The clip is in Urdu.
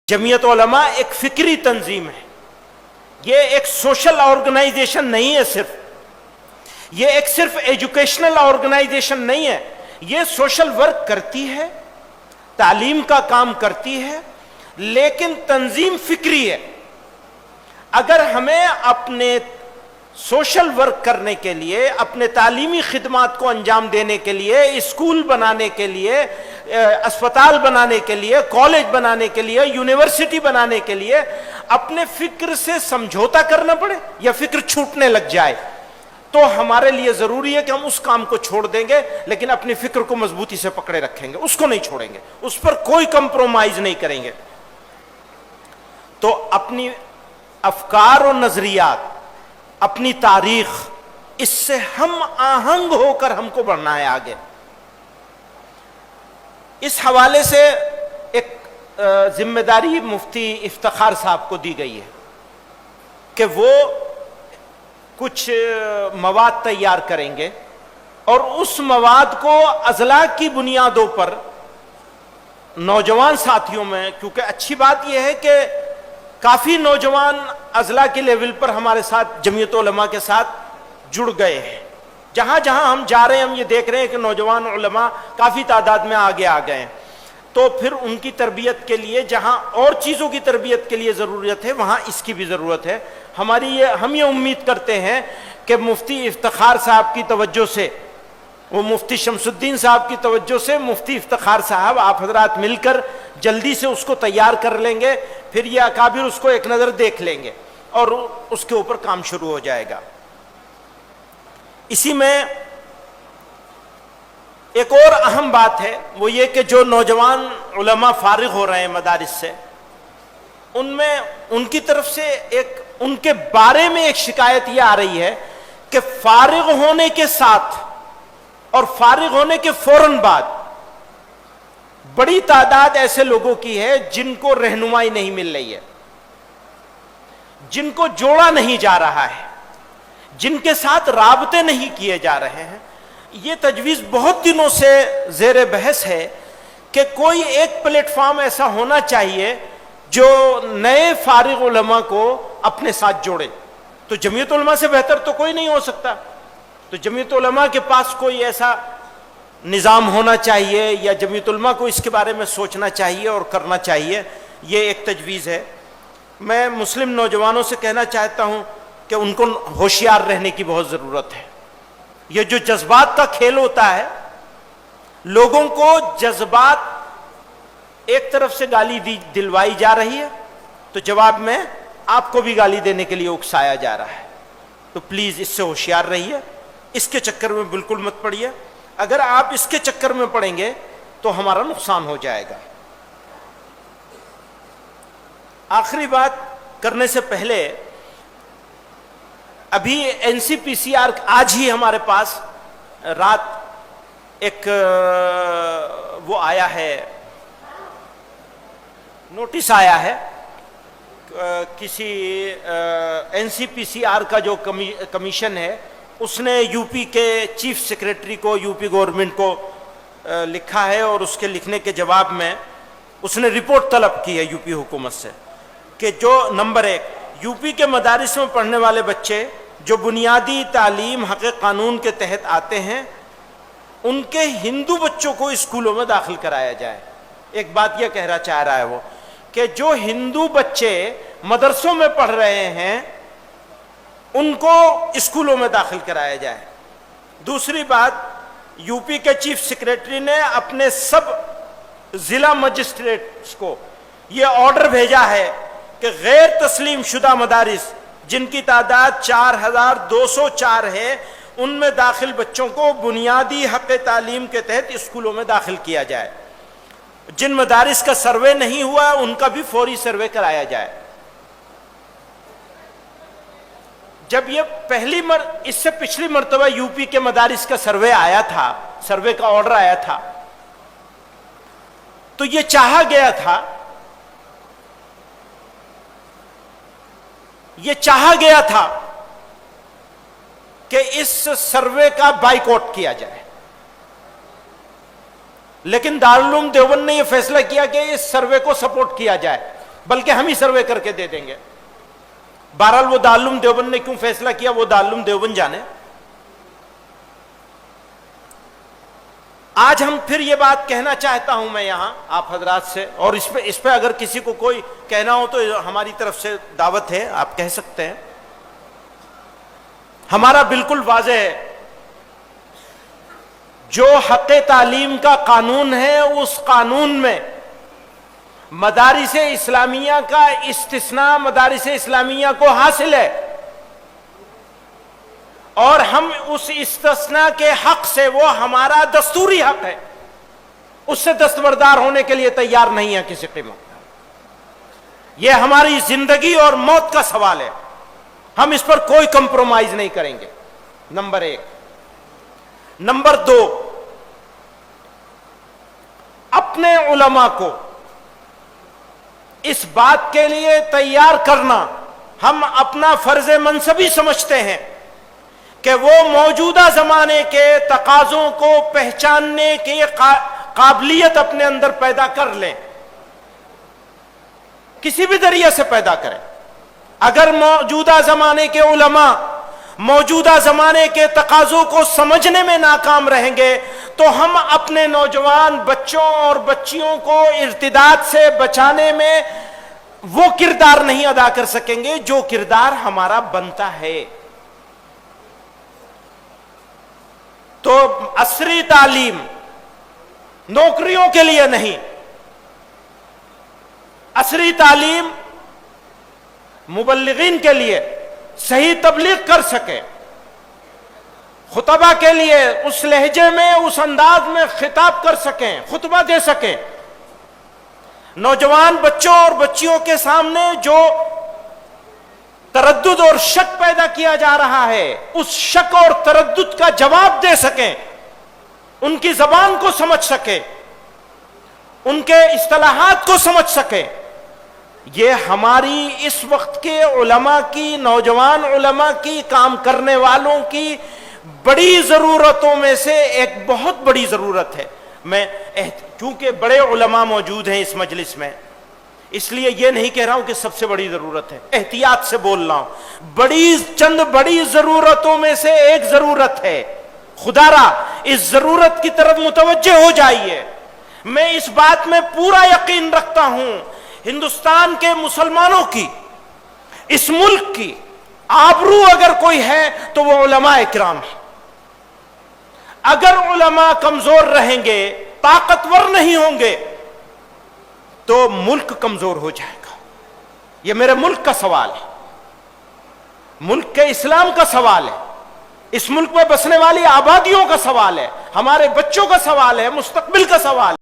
جمعیت علماء ایک فکری تنظیم ہے، یہ ایک سوشل آرگنائزیشن نہیں ہے، یہ ایک صرف ایجوکیشنل آرگنائزیشن نہیں ہے، یہ سوشل ورک کرتی ہے، تعلیم کا کام کرتی ہے، لیکن تنظیم فکری ہے۔ اگر ہمیں اپنے سوشل ورک کرنے کے لیے، اپنے تعلیمی خدمات کو انجام دینے کے لیے، اسکول بنانے کے لیے، اسپتال بنانے کے لیے، کالج بنانے کے لیے، یونیورسٹی بنانے کے لیے اپنے فکر سے سمجھوتا کرنا پڑے یا فکر چھوٹنے لگ جائے، تو ہمارے لیے ضروری ہے کہ ہم اس کام کو چھوڑ دیں گے، لیکن اپنی فکر کو مضبوطی سے پکڑے رکھیں گے، اس کو نہیں چھوڑیں گے، اس پر کوئی کمپرومائز نہیں کریں گے۔ تو اپنی افکار و نظریات، اپنی تاریخ، اس سے ہم آہنگ ہو کر ہم کو بڑھنا ہے آگے۔ اس حوالے سے ایک ذمہ داری مفتی افتخار صاحب کو دی گئی ہے کہ وہ کچھ مواد تیار کریں گے اور اس مواد کو اضلاع کی بنیادوں پر نوجوان ساتھیوں میں، کیونکہ اچھی بات یہ ہے کہ کافی نوجوان اضلاع کے لیول پر ہمارے ساتھ جمعیت علماء کے ساتھ جڑ گئے ہیں، جہاں جہاں ہم جا رہے ہیں ہم یہ دیکھ رہے ہیں کہ نوجوان علماء کافی تعداد میں آگے آ گئے ہیں، تو پھر ان کی تربیت کے لیے جہاں اور چیزوں کی تربیت کے لیے ضرورت ہے وہاں اس کی بھی ضرورت ہے۔ ہم یہ امید کرتے ہیں کہ مفتی افتخار صاحب کی توجہ سے، وہ مفتی شمس الدین صاحب کی توجہ سے، مفتی افتخار صاحب آپ حضرات مل کر جلدی سے اس کو تیار کر لیں گے، پھر یہ اکابر اس کو ایک نظر دیکھ لیں گے اور اس کے اوپر کام شروع ہو جائے گا۔ اسی میں ایک اور اہم بات ہے، وہ یہ کہ جو نوجوان علماء فارغ ہو رہے ہیں مدارس سے، ان میں ان کی طرف سے ان کے بارے میں ایک شکایت یہ آ رہی ہے کہ فارغ ہونے کے ساتھ اور فارغ ہونے کے فوراً بعد بڑی تعداد ایسے لوگوں کی ہے جن کو رہنمائی نہیں مل رہی ہے، جن کو جوڑا نہیں جا رہا ہے، جن کے ساتھ رابطے نہیں کیے جا رہے ہیں۔ یہ تجویز بہت دنوں سے زیر بحث ہے کہ کوئی ایک پلیٹ فارم ایسا ہونا چاہیے جو نئے فارغ علماء کو اپنے ساتھ جوڑے۔ تو جمعیت علماء سے بہتر تو کوئی نہیں ہو سکتا، تو جمعیت علماء کے پاس کوئی ایسا نظام ہونا چاہیے یا جمعیت علماء کو اس کے بارے میں سوچنا چاہیے اور کرنا چاہیے، یہ ایک تجویز ہے۔ میں مسلم نوجوانوں سے کہنا چاہتا ہوں کہ ان کو ہوشیار رہنے کی بہت ضرورت ہے۔ یہ جو جذبات کا کھیل ہوتا ہے، لوگوں کو جذبات، ایک طرف سے گالی دلوائی جا رہی ہے تو جواب میں آپ کو بھی گالی دینے کے لیے اکسایا جا رہا ہے، تو پلیز اس سے ہوشیار رہیے، اس کے چکر میں بالکل مت پڑیے۔ اگر آپ اس کے چکر میں پڑیں گے تو ہمارا نقصان ہو جائے گا۔ آخری بات کرنے سے پہلے، ابھی این سی پی سی آر آج ہی ہمارے پاس رات ایک وہ آیا ہے، نوٹس آیا ہے، کسی این سی پی سی آر کا جو کمیشن ہے اس نے یو پی کے چیف سیکریٹری کو، یو پی گورنمنٹ کو لکھا ہے، اور اس کے لکھنے کے جواب میں اس نے رپورٹ طلب کی ہے یو پی حکومت سے کہ جو نمبر 1 یو پی کے مدارس میں پڑھنے والے بچے جو بنیادی تعلیم حق قانون کے تحت آتے ہیں، ان کے ہندو بچوں کو اسکولوں میں داخل کرایا جائے۔ ایک بات یہ کہنا چاہ رہا ہے وہ کہ جو ہندو بچے مدرسوں میں پڑھ رہے ہیں ان کو اسکولوں میں داخل کرایا جائے۔ دوسری بات، یو پی کے چیف سیکریٹری نے اپنے سب ضلع مجسٹریٹس کو یہ آرڈر بھیجا ہے کہ غیر تسلیم شدہ مدارس جن کی تعداد 4204 ہے، ان میں داخل بچوں کو بنیادی حق تعلیم کے تحت اسکولوں میں داخل کیا جائے۔ جن مدارس کا سروے نہیں ہوا ان کا بھی فوری سروے کرایا جائے۔ جب یہ اس سے پچھلی مرتبہ یو پی کے مدارس کا سروے آیا تھا، سروے کا آرڈر آیا تھا، تو یہ چاہا گیا تھا کہ اس سروے کا بائیکاٹ کیا جائے، لیکن دارالعلوم دیوبند نے یہ فیصلہ کیا کہ اس سروے کو سپورٹ کیا جائے۔ بلکہ ہم ہی سروے کر کے دے دیں گے. بہرحال وہ دارالعلوم دیوبند نے کیوں فیصلہ کیا وہ دارالعلوم دیوبند جانے. آج ہم پھر یہ بات کہنا چاہتا ہوں میں یہاں آپ حضرات سے, اور اس پہ اگر کسی کو کوئی کہنا ہو تو ہماری طرف سے دعوت ہے, آپ کہہ سکتے ہیں. ہمارا بالکل واضح ہے, جو حق تعلیم کا قانون ہے اس قانون میں مدارس اسلامیہ کا استثناء مدارس اسلامیہ کو حاصل ہے, اور ہم اس استثناء کے حق سے, وہ ہمارا دستوری حق ہے, اس سے دستبردار ہونے کے لیے تیار نہیں ہے کسی قیمت. یہ ہماری زندگی اور موت کا سوال ہے, ہم اس پر کوئی کمپرومائز نہیں کریں گے. نمبر 1. نمبر 2, اپنے علماء کو اس بات کے لیے تیار کرنا ہم اپنا فرض منصبی سمجھتے ہیں کہ وہ موجودہ زمانے کے تقاضوں کو پہچاننے کی قابلیت اپنے اندر پیدا کر لیں, کسی بھی ذریعے سے پیدا کریں. اگر موجودہ زمانے کے علماء موجودہ زمانے کے تقاضوں کو سمجھنے میں ناکام رہیں گے تو ہم اپنے نوجوان بچوں اور بچیوں کو ارتداد سے بچانے میں وہ کردار نہیں ادا کر سکیں گے جو کردار ہمارا بنتا ہے. تو عصری تعلیم نوکریوں کے لیے نہیں, عصری تعلیم مبلغین کے لیے, صحیح تبلیغ کر سکے, خطبہ کے لیے اس لہجے میں اس انداز میں خطاب کر سکیں, خطبہ دے سکیں. نوجوان بچوں اور بچیوں کے سامنے جو تردد اور شک پیدا کیا جا رہا ہے اس شک اور تردد کا جواب دے سکیں, ان کی زبان کو سمجھ سکیں, ان کے اصطلاحات کو سمجھ سکیں. یہ ہماری اس وقت کے علماء کی, نوجوان علماء کی, کام کرنے والوں کی بڑی ضرورتوں میں سے ایک بہت بڑی ضرورت ہے. میں کیونکہ بڑے علماء موجود ہیں اس مجلس میں, اس لیے یہ نہیں کہہ رہا ہوں کہ سب سے بڑی ضرورت ہے, احتیاط سے بول رہا ہوں. چند بڑی ضرورتوں میں سے ایک ضرورت ہے. خدا را اس ضرورت کی طرف متوجہ ہو جائیے. میں اس بات میں پورا یقین رکھتا ہوں ہندوستان کے مسلمانوں کی, اس ملک کی آبرو اگر کوئی ہے تو وہ علماء اکرام ہے. اگر علماء کمزور رہیں گے, طاقتور نہیں ہوں گے تو ملک کمزور ہو جائے گا. یہ میرے ملک کا سوال ہے, ملک کے اسلام کا سوال ہے, اس ملک میں بسنے والی آبادیوں کا سوال ہے, ہمارے بچوں کا سوال ہے, مستقبل کا سوال ہے.